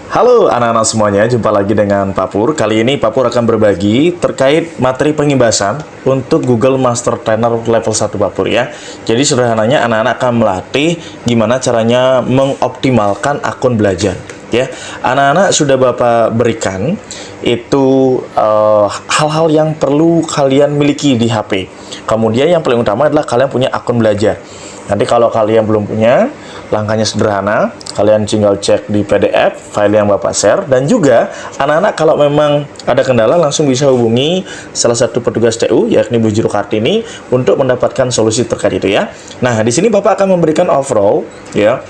Halo anak-anak semuanya, jumpa lagi dengan Pak Pur. Kali ini Pak Pur akan berbagi terkait materi pengimbasan untuk Google Master Trainer level 1 Pak Pur ya. Jadi sederhananya anak-anak akan melatih gimana caranya mengoptimalkan akun belajar ya. Anak-anak sudah Bapak berikan itu hal-hal yang perlu kalian miliki di HP. Kemudian yang paling utama adalah kalian punya akun belajar. Nanti kalau kalian belum punya, langkahnya sederhana, kalian tinggal cek di PDF file yang Bapak share, dan juga anak-anak kalau memang ada kendala langsung bisa hubungi salah satu petugas TU yakni Bu Juru Kartini untuk mendapatkan solusi terkait itu ya. Nah, di sini Bapak akan memberikan overall ya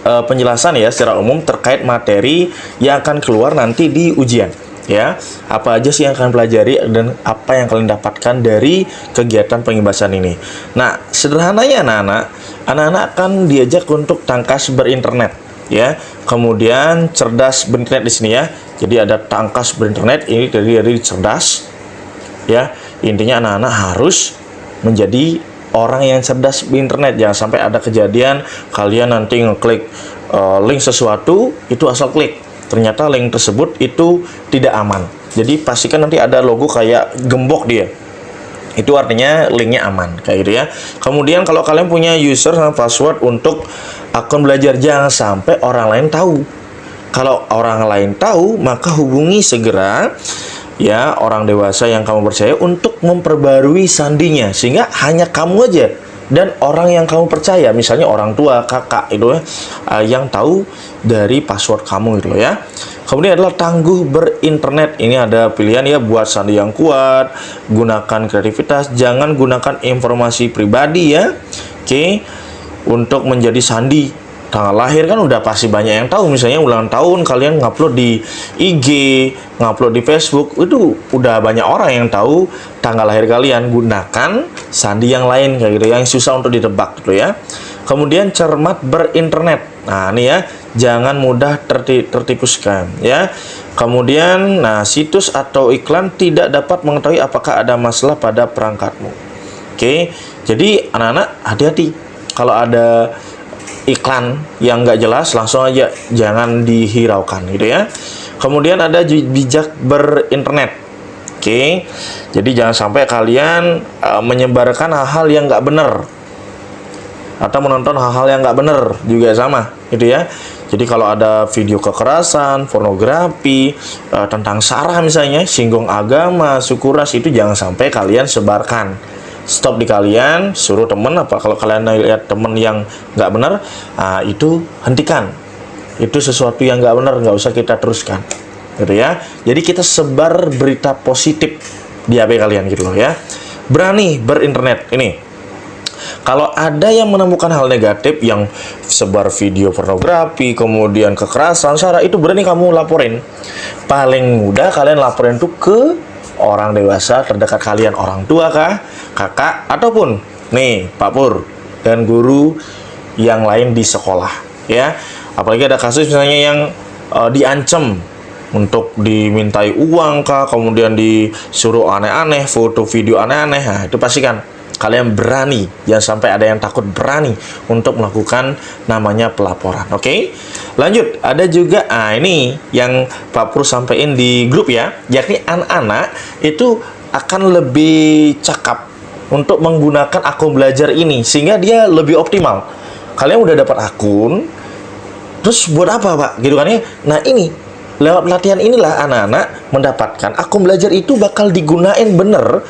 penjelasan ya secara umum terkait materi yang akan keluar nanti di ujian. Ya, apa aja sih yang kalian pelajari dan apa yang kalian dapatkan dari kegiatan pengimbasan ini. Nah, sederhananya anak-anak akan diajak untuk tangkas berinternet, ya. Kemudian cerdas berinternet di sini ya. Jadi ada tangkas berinternet ini dari cerdas, ya. Intinya anak-anak harus menjadi orang yang cerdas berinternet. Jangan sampai ada kejadian kalian nanti ngeklik link sesuatu itu asal klik. Ternyata link tersebut itu tidak aman. Jadi pastikan nanti ada logo kayak gembok dia. Itu artinya linknya aman, kayak gitu ya. Kemudian kalau kalian punya user sama password untuk akun belajar, jangan sampai orang lain tahu. Kalau orang lain tahu, maka hubungi segera ya orang dewasa yang kamu percaya untuk memperbarui sandinya, sehingga hanya kamu aja dan orang yang kamu percaya, misalnya orang tua, kakak itu ya, yang tahu dari password kamu gitu loh ya. Kemudian adalah tangguh berinternet. Ini ada pilihan ya, buat sandi yang kuat, gunakan kreativitas, jangan gunakan informasi pribadi ya. Oke, untuk menjadi sandi tanggal lahir kan udah pasti banyak yang tahu. Misalnya ulang tahun kalian ngupload di IG, ngupload di Facebook, itu udah banyak orang yang tahu tanggal lahir kalian. Gunakan sandi yang lain kayak gitu yang susah untuk ditebak gitu ya. Kemudian cermat berinternet. Nah, ini ya, jangan mudah tertipu scam ya. Kemudian situs atau iklan tidak dapat mengetahui apakah ada masalah pada perangkatmu. Oke. Jadi anak-anak hati-hati kalau ada iklan yang nggak jelas, langsung aja jangan dihiraukan gitu ya. Kemudian ada bijak berinternet. Oke, jadi jangan sampai kalian menyebarkan hal-hal yang nggak benar atau menonton hal-hal yang nggak benar juga sama gitu ya. Jadi kalau ada video kekerasan, pornografi, tentang sara misalnya, singgung agama, suku ras, itu jangan sampai kalian sebarkan. Stop di kalian, suruh temen, apa kalau kalian lihat temen yang nggak benar, itu hentikan. Itu sesuatu yang nggak benar, nggak usah kita teruskan gitu ya. Jadi kita sebar berita positif di HP kalian gitu loh ya. Berani berinternet. Ini kalau ada yang menemukan hal negatif yang sebar video pornografi, kemudian kekerasan, sara, itu berani kamu laporin. Paling mudah kalian laporin tuh ke orang dewasa terdekat kalian, orang tua kah, kakak, ataupun nih Pak Pur dan guru yang lain di sekolah ya. Apalagi ada kasus misalnya yang diancam untuk dimintai uang kah, kemudian disuruh aneh-aneh, foto video aneh-aneh. Nah, itu pastikan kalian berani, jangan sampai ada yang takut, berani untuk melakukan namanya pelaporan. Oke, lanjut. Ada juga ini yang Pak Pur sampaikan di grup ya, yakni anak-anak itu akan lebih cakap untuk menggunakan akun belajar ini sehingga dia lebih optimal. Kalian udah dapat akun, terus buat apa Pak gitu kan ya. Nah, ini lewat latihan inilah anak-anak mendapatkan akun belajar itu bakal digunain bener,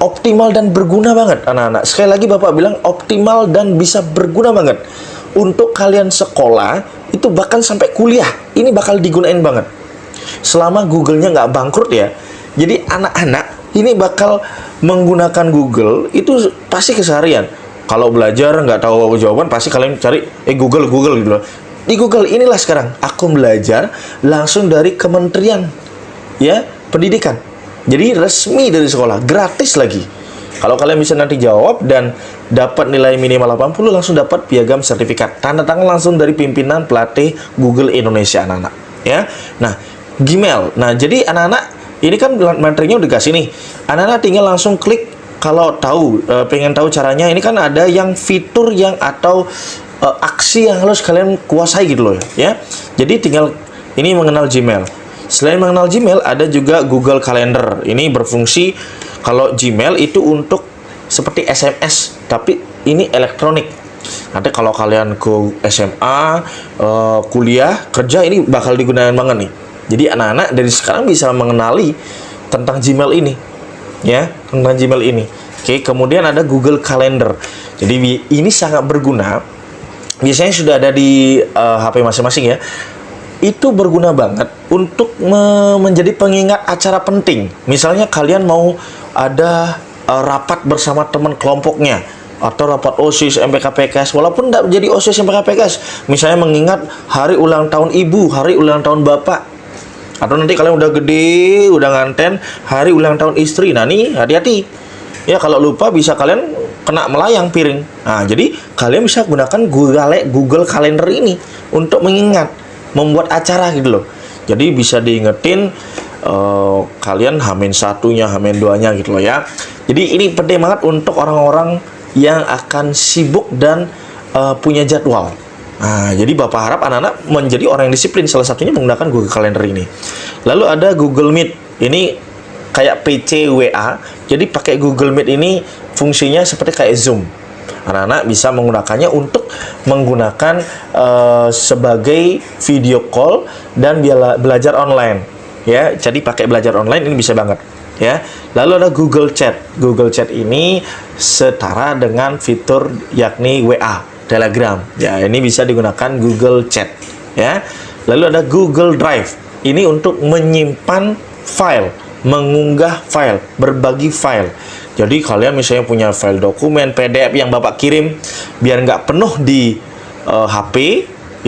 optimal dan berguna banget anak-anak. Sekali lagi Bapak bilang optimal dan bisa berguna banget untuk kalian sekolah, itu bahkan sampai kuliah ini bakal digunain banget selama Google-nya nggak bangkrut ya. Jadi anak-anak ini bakal menggunakan Google itu pasti keseharian. Kalau belajar nggak tahu jawaban, pasti kalian cari Google gitu loh. Di Google inilah sekarang akun belajar langsung dari Kementerian ya Pendidikan. Jadi resmi dari sekolah, gratis lagi. Kalau kalian bisa nanti jawab dan dapat nilai minimal 80, langsung dapat piagam sertifikat. Tanda tangan langsung dari pimpinan pelatih Google Indonesia anak-anak. Ya, nah Gmail. Nah jadi anak-anak ini kan materinya udah kasih nih. Anak-anak tinggal langsung klik kalau tahu, pengen tahu caranya. Ini kan ada yang fitur yang atau aksi yang harus kalian kuasai gitu loh ya. Jadi tinggal ini mengenal Gmail. Selain mengenal Gmail, ada juga Google Calendar. Ini berfungsi, kalau Gmail itu untuk seperti SMS, tapi ini elektronik. Nanti kalau kalian ke SMA, kuliah, kerja, ini bakal digunakan banget nih. Jadi anak-anak dari sekarang bisa mengenali tentang Gmail ini, ya, tentang Gmail ini. Oke, kemudian ada Google Calendar. Jadi ini sangat berguna. Biasanya sudah ada di HP masing-masing ya. Itu berguna banget untuk menjadi pengingat acara penting. Misalnya kalian mau ada rapat bersama teman kelompoknya, atau rapat OSIS MPK PKS, walaupun tidak menjadi OSIS MPK PKS, misalnya mengingat hari ulang tahun ibu, hari ulang tahun bapak, atau nanti kalian udah gede, udah nganten, hari ulang tahun istri. Nah nih, hati-hati ya, kalau lupa bisa kalian kena melayang piring. Nah, jadi kalian bisa gunakan Google Calendar ini untuk mengingat, membuat acara gitu loh. Jadi bisa diingetin kalian H-1 nya, H-2 nya gitu loh ya. Jadi ini penting banget untuk orang-orang yang akan sibuk dan punya jadwal. Nah, jadi Bapak harap anak-anak menjadi orang yang disiplin, salah satunya menggunakan Google Calendar ini. Lalu ada Google Meet. Ini kayak PC WA. Jadi pakai Google Meet ini fungsinya seperti kayak Zoom. Anak-anak bisa menggunakannya untuk menggunakan sebagai video call dan belajar online ya. Jadi pakai belajar online ini bisa banget ya. Lalu ada Google Chat. Google Chat ini setara dengan fitur yakni WA, Telegram ya. Ini bisa digunakan Google Chat ya. Lalu ada Google Drive. Ini untuk menyimpan file, mengunggah file, berbagi file. Jadi kalian misalnya punya file dokumen PDF yang Bapak kirim, biar nggak penuh di HP,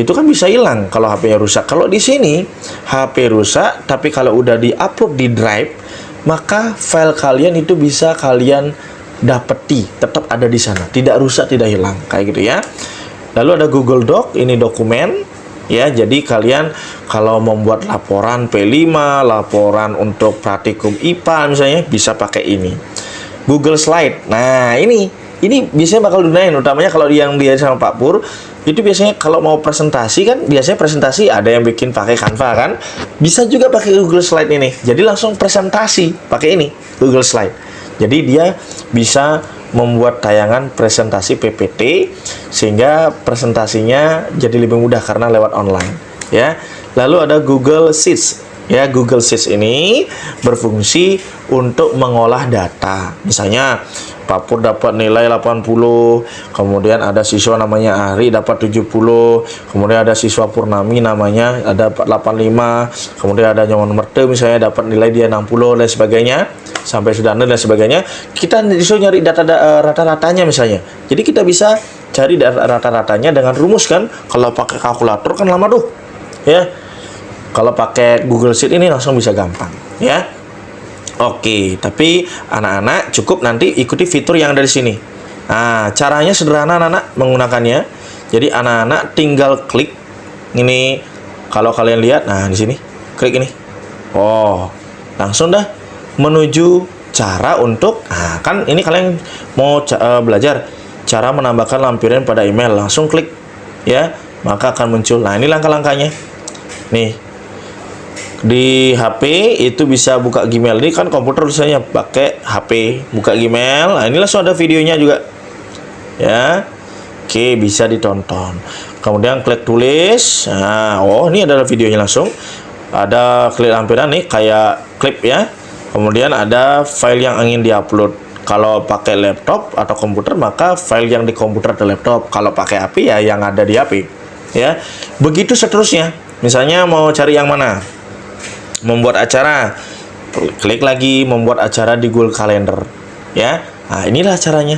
itu kan bisa hilang kalau HP-nya rusak. Kalau di sini HP rusak, tapi kalau udah di-upload di Drive, maka file kalian itu bisa kalian dapeti, tetap ada di sana, tidak rusak, tidak hilang, kayak gitu ya. Lalu ada Google Doc, ini dokumen ya. Jadi kalian kalau membuat laporan P5, laporan untuk praktikum IPA misalnya, bisa pakai ini. Google Slide. Nah, ini biasanya bakal digunain, utamanya kalau yang dia sama Pak Pur, itu biasanya kalau mau presentasi kan, biasanya presentasi ada yang bikin pakai Canva kan, bisa juga pakai Google Slide ini. Jadi langsung presentasi pakai ini, Google Slide. Jadi dia bisa membuat tayangan presentasi PPT sehingga presentasinya jadi lebih mudah karena lewat online ya. Lalu ada Google Sheets. Ya, Google Sheets ini berfungsi untuk mengolah data. Misalnya Pak Pur dapat nilai 80, kemudian ada siswa namanya Ari dapat 70, kemudian ada siswa Purnami namanya ada 85, kemudian ada nomor Merte misalnya dapat nilai dia 60 dan sebagainya, sampai sudah dan sebagainya. Kita disuruh nyari data rata-ratanya misalnya. Jadi kita bisa cari rata-ratanya dengan rumus kan. Kalau pakai kalkulator kan lama tuh. Ya. Kalau pakai Google Sheet ini langsung bisa gampang, ya. Oke, tapi anak-anak cukup nanti ikuti fitur yang ada di sini. Nah, caranya sederhana anak-anak menggunakannya. Jadi anak-anak tinggal klik ini. Kalau kalian lihat, nah di sini klik ini. Oh, langsung dah menuju cara untuk. Nah, kan ini kalian mau belajar cara menambahkan lampiran pada email, langsung klik, ya. Maka akan muncul. Nah, ini langkah-langkahnya. Nih. Di HP itu bisa buka Gmail. Ini kan komputer misalnya pakai HP, buka Gmail. Nah, ini langsung ada videonya juga. Ya. Oke, bisa ditonton. Kemudian klik tulis. Nah, oh, ini adalah videonya langsung. Ada klik lampiran nih kayak klip ya. Kemudian ada file yang ingin diupload. Kalau pakai laptop atau komputer, maka file yang di komputer atau laptop. Kalau pakai HP ya yang ada di HP. Ya. Begitu seterusnya. Misalnya mau cari yang mana? Membuat acara, klik lagi membuat acara di Google Calendar ya. Nah, inilah caranya.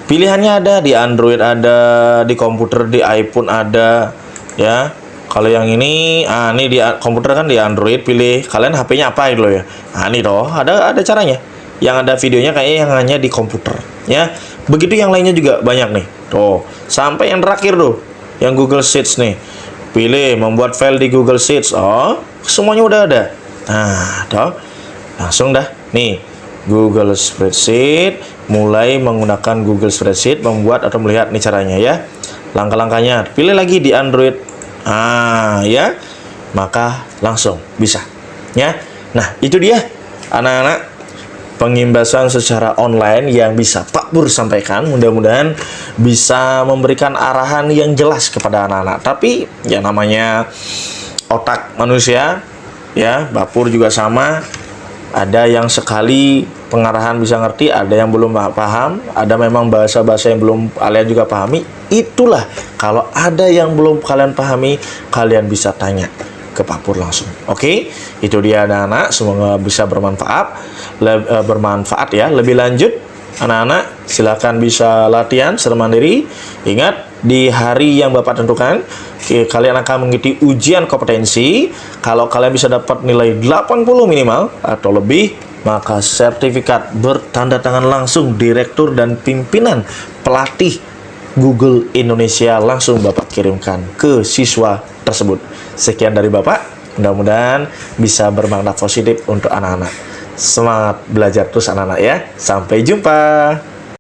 Pilihannya ada di Android, ada di komputer, di iPhone ada ya. Kalau yang ini ini di komputer kan, di Android pilih kalian HP-nya apa gitu loh ya. Nah, ini toh ada caranya. Yang ada videonya kayak yang hanya di komputer ya. Begitu yang lainnya juga banyak nih. Tuh, sampai yang terakhir tuh, yang Google Sheets nih. Pilih membuat file di Google Sheets. Oh, semuanya udah ada. Nah, toh langsung dah nih Google Spreadsheet, mulai menggunakan Google Spreadsheet membuat atau melihat nih caranya ya. Langkah-langkahnya. Pilih lagi di Android. Ya, maka langsung bisa ya. Nah, itu dia anak-anak pengimbasan secara online yang bisa Pak Pur sampaikan. Mudah-mudahan bisa memberikan arahan yang jelas kepada anak-anak. Tapi ya namanya otak manusia ya, Pak Pur juga sama. Ada yang sekali pengarahan bisa ngerti, ada yang belum paham, ada memang bahasa-bahasa yang belum kalian juga pahami. Itulah, kalau ada yang belum kalian pahami, kalian bisa tanya ke Pak Pur langsung. Oke, itu dia anak-anak, semoga bisa bermanfaat ya. Lebih lanjut, anak-anak silakan bisa latihan secara mandiri. Ingat, di hari yang Bapak tentukan, kalian akan mengikuti ujian kompetensi. Kalau kalian bisa dapat nilai 80 minimal atau lebih, maka sertifikat bertanda tangan langsung direktur dan pimpinan pelatih Google Indonesia langsung Bapak kirimkan ke siswa tersebut. Sekian dari Bapak, mudah-mudahan bisa bermakna positif untuk anak-anak. Semangat belajar terus anak-anak ya. Sampai jumpa.